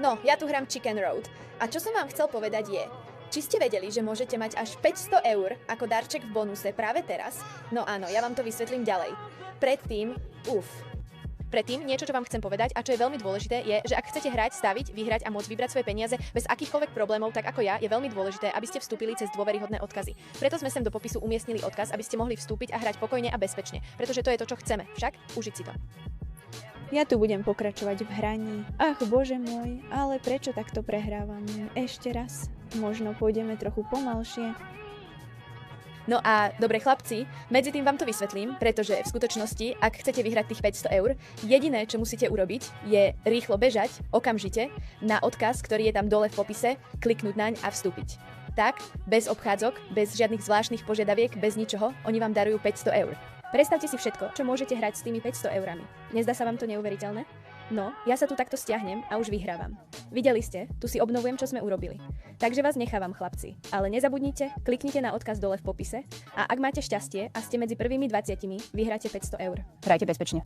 No, ja tu hrám Chicken Road. A čo som vám chcel povedať je, či ste vedeli, že môžete mať až 500 eur ako darček v bonuse práve teraz? No áno, ja vám to vysvetlím ďalej. Predtým niečo, čo vám chcem povedať a čo je veľmi dôležité, je, že ak chcete hrať, staviť, vyhrať a môcť vybrať svoje peniaze bez akýchkoľvek problémov, tak ako ja, je veľmi dôležité, aby ste vstúpili cez dôveryhodné odkazy. Preto sme sem do popisu umiestnili odkaz, aby ste mohli vstúpiť a hrať pokojne a bezpečne, pretože to je to, čo chceme. Však užiť si to. Ja tu budem pokračovať v hraní. Ach, bože môj, ale prečo takto prehrávam? Ešte raz. Možno pôjdeme trochu pomalšie. No a dobre chlapci, medzi tým vám to vysvetlím, pretože v skutočnosti, ak chcete vyhrať tých 500 eur, jediné, čo musíte urobiť, je rýchlo bežať, okamžite, na odkaz, ktorý je tam dole v popise, kliknúť naň a vstúpiť. Tak, bez obchádzok, bez žiadnych zvláštnych požiadaviek, bez ničoho, oni vám darujú 500 eur. Predstavte si všetko, čo môžete hrať s tými 500 eurami. Nezdá sa vám to neuveriteľné? No, ja sa tu takto stiahnem a už vyhrávam. Videli ste, tu si obnovujem, čo sme urobili. Takže vás nechávam, chlapci. Ale nezabudnite, kliknite na odkaz dole v popise a ak máte šťastie a ste medzi prvými 20, vyhráte 500 eur. Hrajte bezpečne.